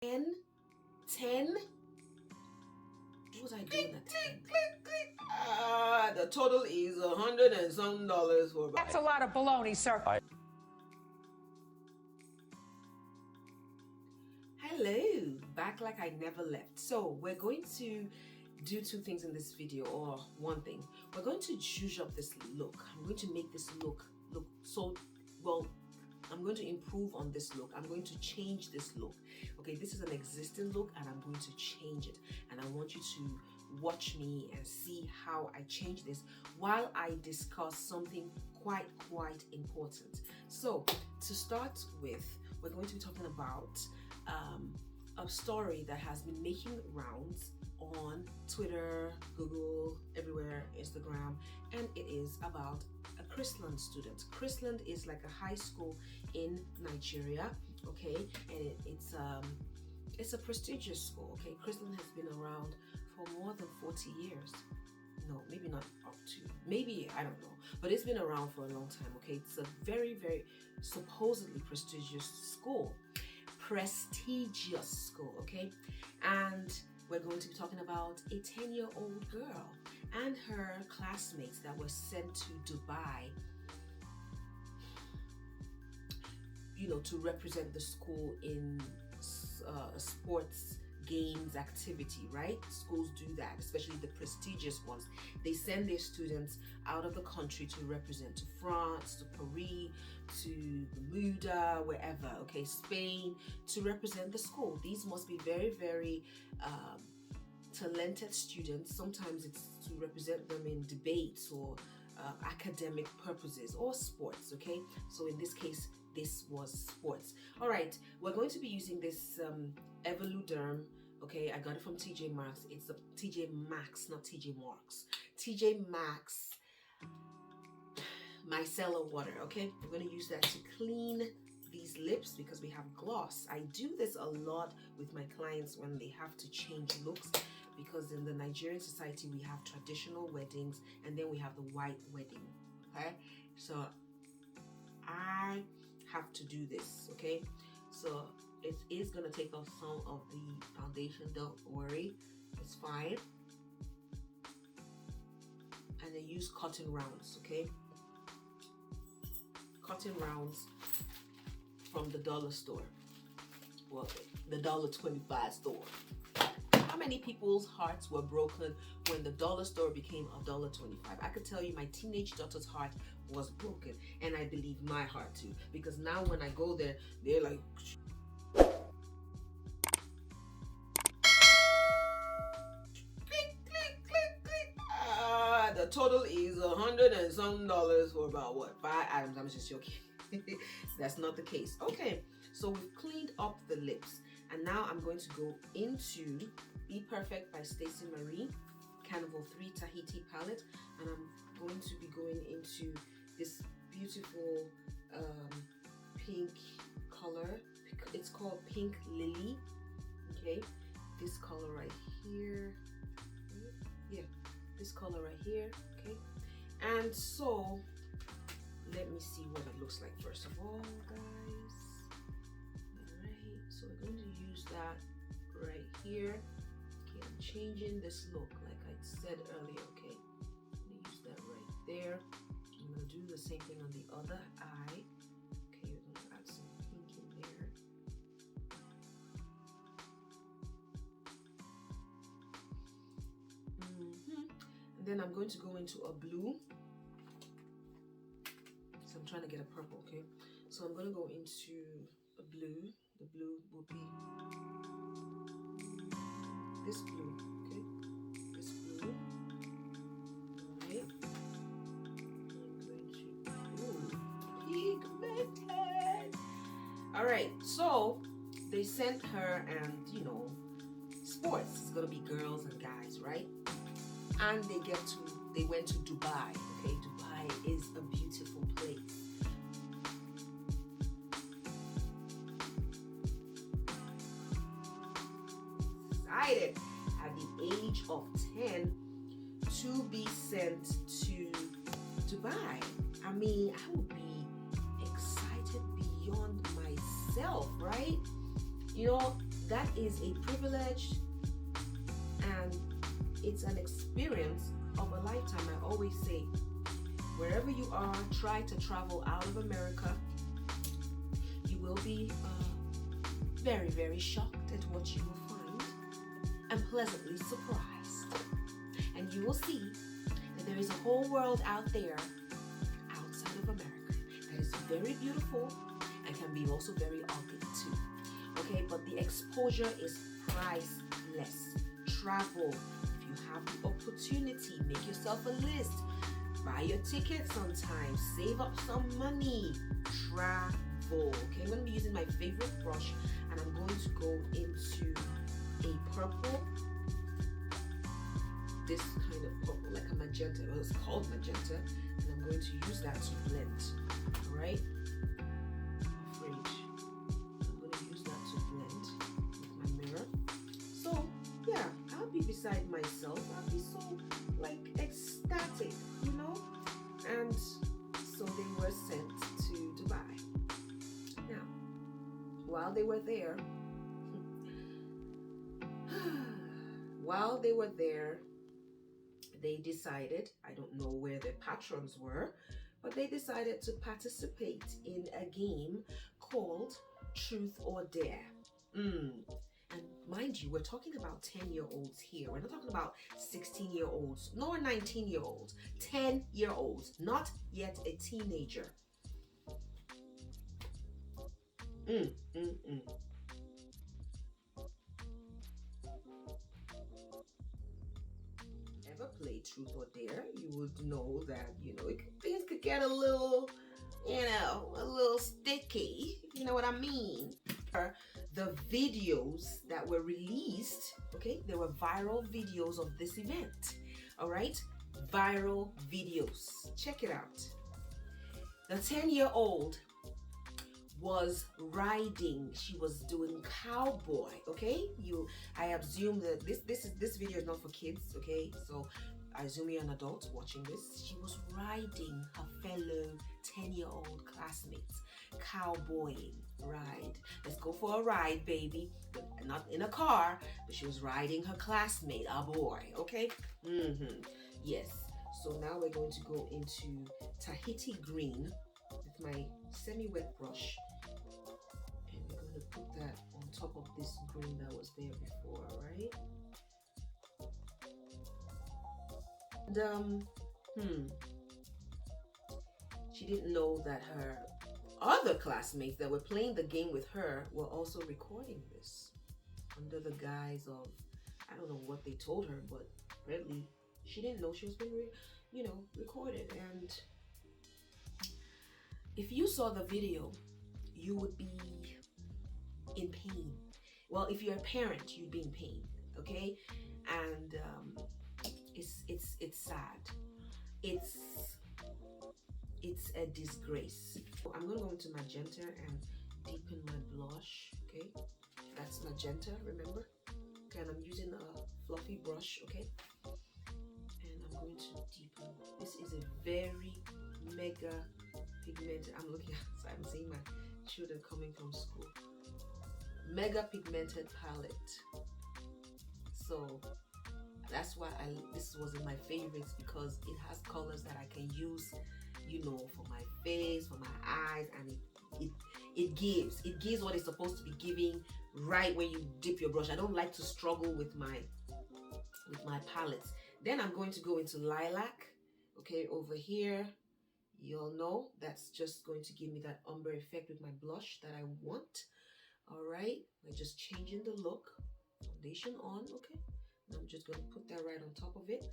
10. What was I doing at 10? The total is $100 and some for about. That's a lot of baloney, sir. Hello, back like I never left. So we're going to do two things in this video, or one thing. We're going to zhuzh up this look. I'm going to make this look so well. I'm going to improve on this look. I'm going to change this look. Okay, this is an existing look and I'm going to change it. And I want you to watch me and see how I change this while I discuss something quite important. So to start with, we're going to be talking about a story that has been making rounds on Twitter, Google, everywhere, Instagram, and it is about a CHRISLAND student. CHRISLAND is like a high school in Nigeria, okay, and it's a prestigious school, okay. CHRISLAND has been around for more than 40 years. No, maybe not up to, maybe, I don't know, but it's been around for a long time, okay. It's a very supposedly prestigious school, okay, and we're going to be talking about a 10-year-old girl and her classmates that were sent to Dubai, you know, to represent the school in sports games activity, right? Schools do that, especially the prestigious ones. They send their students out of the country to represent to France, to Paris, to Bermuda, wherever, okay, Spain, to represent the school. These must be very talented students. Sometimes it's to represent them in debates or academic purposes or sports, okay? So in this case, this was sports. All right, we're going to be using this Evoluderm, okay? I got it from TJ Maxx. It's a TJ Maxx, not TJ Maxx. TJ Maxx micellar water, okay? We're going to use that to clean these lips because we have gloss. I do this a lot with my clients when they have to change looks, because in the Nigerian society we have traditional weddings and then we have the white wedding, okay? So I have to do this, okay? So it is gonna take off some of the foundation, don't worry, it's fine. And then use cotton rounds, okay? Cotton rounds from the dollar store, well, the $1.25 store. How many people's hearts were broken when the dollar store became $1.25? I could tell you my teenage daughter's heart was broken, and I believe my heart too, because now when I go there, they're like, click. The total is $100 and some for about what, 5 items? I'm just joking. That's not the case. Okay, so we've cleaned up the lips, and now I'm going to go into Be Perfect by Stacey Marie Carnival 3 Tahiti palette, and I'm going to be going into this beautiful pink color. It's called Pink Lily, okay? This color right here, yeah, this color right here, okay? And so let me see what it looks like first of all, guys. All right, so we're going to use that right here. Okay, I'm changing this look like I said earlier, okay? I'm gonna use that right there. I'm gonna do the same thing on the other eye. Okay, we're gonna add some pink in there. And then I'm going to go into a blue. So I'm trying to get a purple, okay? So I'm gonna go into a blue. The blue will be this blue, okay? This blue. Alright. I'm going to pigmented. Alright, so they sent her, and you know, sports, it's gonna be girls and guys, right? And they went to Dubai, okay? Dubai is a beautiful place. Excited at the age of 10 to be sent to Dubai. I mean, I would be excited beyond myself, right? You know, that is a privilege, and it's an experience of a lifetime. I always say, wherever you are, try to travel out of America. You will be very, very shocked at what you will find, and pleasantly surprised. And you will see that there is a whole world out there outside of America that is very beautiful and can be also very ugly too. Okay, but the exposure is priceless. Travel. If you have the opportunity, make yourself a list. Buy your ticket sometimes. Save up some money. Travel. Okay, I'm going to be using my favorite brush, and I'm going to go into a purple. This kind of purple, like a magenta. Well, it's called magenta, and I'm going to use that to blend. All right. Beside myself, I'll be so like ecstatic, you know. And so they were sent to Dubai. Now, while they were there, they decided, I don't know where their patrons were, but they decided to participate in a game called Truth or Dare. And mind you, we're talking about 10-year-olds here. We're not talking about 16-year-olds, nor 19-year-olds. 10-year-olds, not yet a teenager. Ever played Truth or Dare, you would know that, things could get a little, a little sticky, if you know what I mean. The videos that were released, okay, there were viral videos of this event. All right, viral videos. Check it out. The 10-year-old was riding. She was doing cowboy. Okay, I assume that this video is not for kids. Okay, so I assume you're an adult watching this. She was riding her fellow 10-year-old classmates, cowboying. Ride. Let's go for a ride, baby. Not in a car, but she was riding her classmate, a boy. Okay. Yes. So now we're going to go into Tahiti green with my semi-wet brush, and we're going to put that on top of this green that was there before. Right. And she didn't know that her other classmates that were playing the game with her were also recording this under the guise of, I don't know what they told her, but apparently she didn't know she was being recorded. And if you saw the video, you would be in pain. Well, if you're a parent, you'd be in pain. Okay. And it's sad. It's a disgrace. I'm going to go into magenta and deepen my blush. Okay, that's magenta, remember? Okay, and I'm using a fluffy brush. Okay, and I'm going to deepen. This is a very mega pigmented. I'm seeing my children coming from school. Mega pigmented palette. So that's why this was in my favorites, because it has colors that I can use, for my face, for my eyes, and it gives what it's supposed to be giving right when you dip your brush. I don't like to struggle with my palettes. Then I'm going to go into lilac. Okay, over here, you'll know that's just going to give me that umber effect with my blush that I want. All right, we're just changing the look. Foundation on. Okay, and I'm just going to put that right on top of it.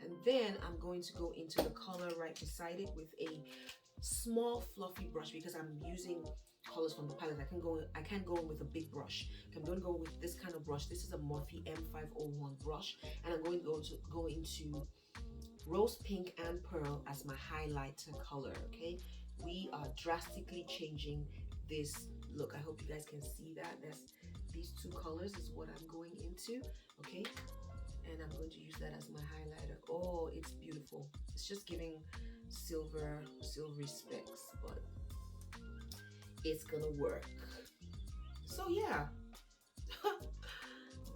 And then I'm going to go into the color right beside it with a small fluffy brush, because I'm using colors from the palette. I can't go in with a big brush. I'm going to go with this kind of brush. This is a Morphe M501 brush, and I'm going to go into rose pink and pearl as my highlighter color. Okay, we are drastically changing this look. I hope you guys can see that. These two colors is what I'm going into. Okay, and I'm going to use that as my highlighter. Oh, it's beautiful. It's just giving silvery specks, but it's gonna work. So yeah,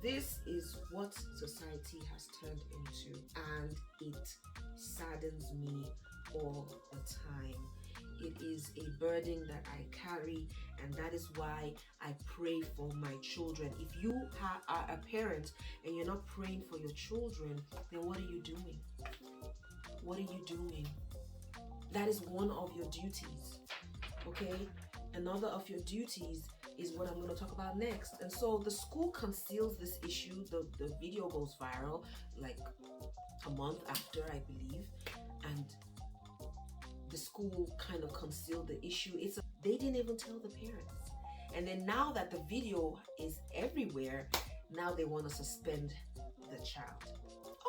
This is what society has turned into, and it saddens me all the time. It is a burden that I carry, and that is why I pray for my children. If you are a parent and you're not praying for your children, then what are you doing? What are you doing? That is one of your duties, okay? Another of your duties is what I'm going to talk about next. And so the school conceals this issue. The video goes viral like a month after, I believe, and the school kind of concealed the issue. They didn't even tell the parents. And then now that the video is everywhere, now they want to suspend the child.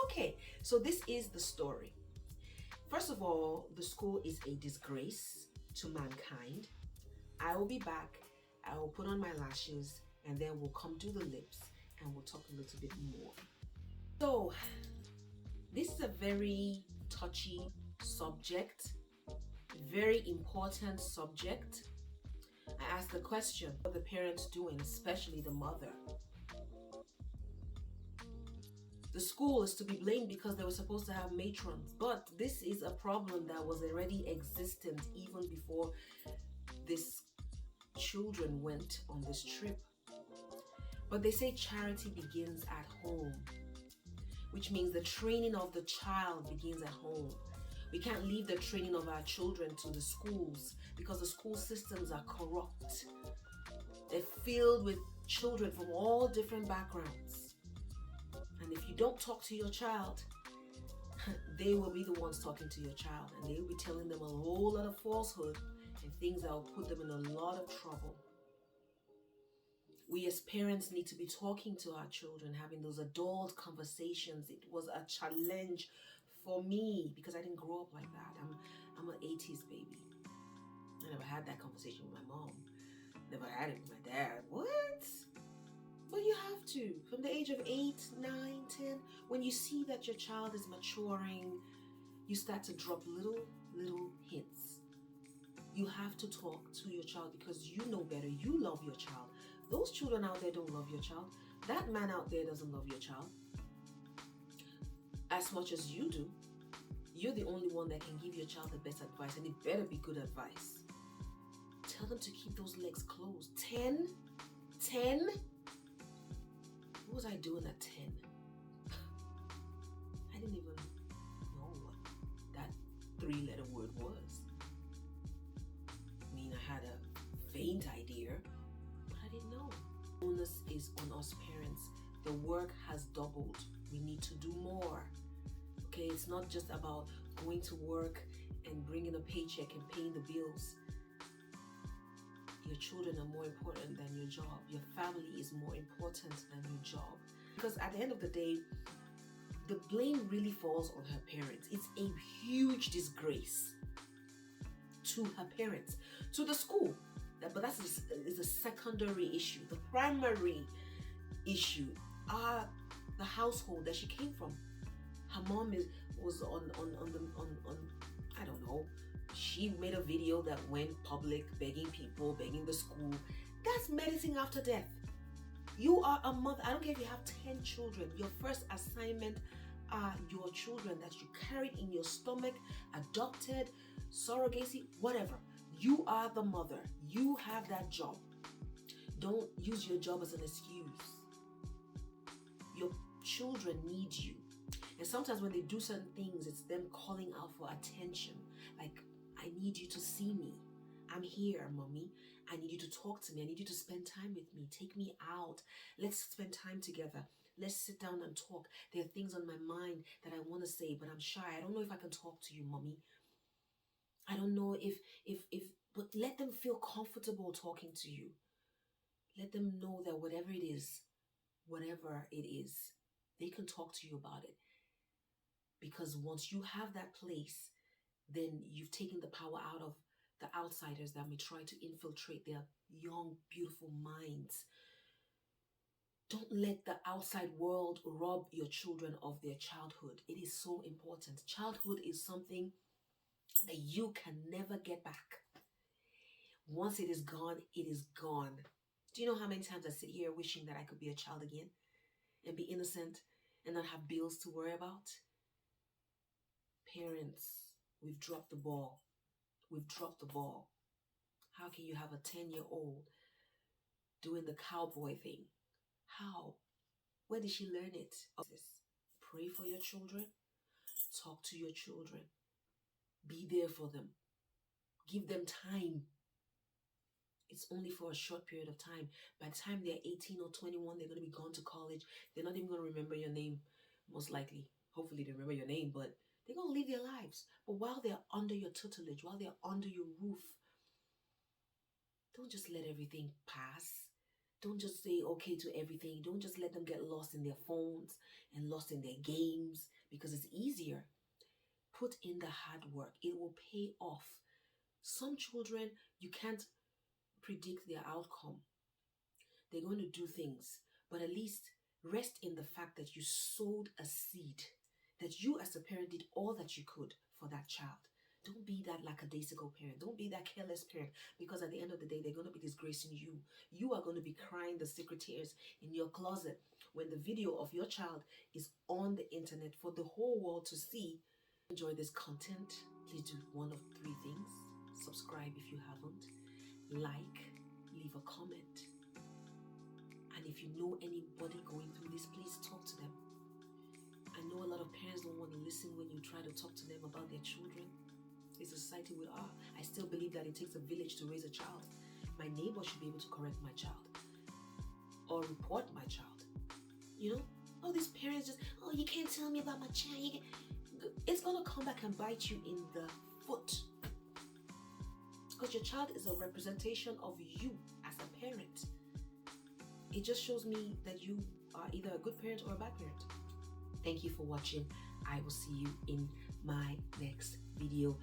Okay, so this is the story. First of all, the school is a disgrace to mankind. I will be back. I will put on my lashes, and then we'll come to the lips and we'll talk a little bit more. So, this is a very touchy subject, very important subject. I asked the question, what are the parents doing, especially the mother? The school is to be blamed because they were supposed to have matrons, but this is a problem that was already existent even before these children went on this trip. But they say charity begins at home, which means the training of the child begins at home. We can't leave the training of our children to the schools because the school systems are corrupt. They're filled with children from all different backgrounds. And if you don't talk to your child, they will be the ones talking to your child, and they will be telling them a whole lot of falsehood and things that will put them in a lot of trouble. We as parents need to be talking to our children, having those adult conversations. It was a challenge for me because I didn't grow up like that. I'm an 80s baby. I never had that conversation with my mom. Never had it with my dad. What? But you have to. From the age of 8, 9, 10, when you see that your child is maturing, you start to drop little hints. You have to talk to your child because you know better. You love your child. Those children out there don't love your child. That man out there doesn't love your child as much as you do. You're the only one that can give your child the best advice, and it better be good advice. Tell them to keep those legs closed. 10? What was I doing at 10? I didn't even know what that 3-letter word was. I mean, I had a faint idea, but I didn't know. The onus is on us parents. The work has doubled. We need to do more. Okay, it's not just about going to work and bringing a paycheck and paying the bills. Your children are more important than your job. Your family is more important than your job. Because at the end of the day, the blame really falls on her parents. It's a huge disgrace to her parents, to the school. But that is a secondary issue. The primary issue are the household that she came from. Her mom was on I don't know. She made a video that went public, begging people, begging the school. That's medicine after death. You are a mother. I don't care if you have 10 children. Your first assignment are your children that you carried in your stomach, adopted, surrogacy, whatever. You are the mother. You have that job. Don't use your job as an excuse. Your children need you. And sometimes when they do certain things, it's them calling out for attention. Like, I need you to see me. I'm here, mommy. I need you to talk to me. I need you to spend time with me. Take me out. Let's spend time together. Let's sit down and talk. There are things on my mind that I want to say, but I'm shy. I don't know if I can talk to you, mommy. I don't know but let them feel comfortable talking to you. Let them know that whatever it is, they can talk to you about it. Because once you have that place, then you've taken the power out of the outsiders that may try to infiltrate their young, beautiful minds. Don't let the outside world rob your children of their childhood. It is so important. Childhood is something that you can never get back. Once it is gone, it is gone. Do you know how many times I sit here wishing that I could be a child again and be innocent and not have bills to worry about? Parents, we've dropped the ball. We've dropped the ball. How can you have a 10-year-old doing the cowboy thing? How? Where did she learn it? Pray for your children. Talk to your children. Be there for them. Give them time. It's only for a short period of time. By the time they're 18 or 21, they're going to be gone to college. They're not even going to remember your name, most likely. Hopefully they remember your name, but they're going to live their lives. But while they're under your tutelage, while they're under your roof, don't just let everything pass. Don't just say okay to everything. Don't just let them get lost in their phones and lost in their games because it's easier. Put in the hard work. It will pay off. Some children, you can't predict their outcome. They're going to do things, but at least rest in the fact that you sowed a seed, that you as a parent did all that you could for that child. Don't be that lackadaisical parent. Don't be that careless parent, because at the end of the day, they're going to be disgracing you. You are going to be crying the secret tears in your closet when the video of your child is on the internet for the whole world to see. Enjoy this content. Please do one of three things. Subscribe if you haven't. Like, leave a comment. And if you know anybody going through this, please talk to them. I know a lot of parents don't want to listen when you try to talk to them about their children. It's the society we are. I still believe that it takes a village to raise a child. My neighbor should be able to correct my child or report my child. You know, all these parents just, oh, you can't tell me about my child. It's going to come back and bite you in the foot. Because your child is a representation of you as a parent. It just shows me that you are either a good parent or a bad parent. Thank you for watching. I will see you in my next video.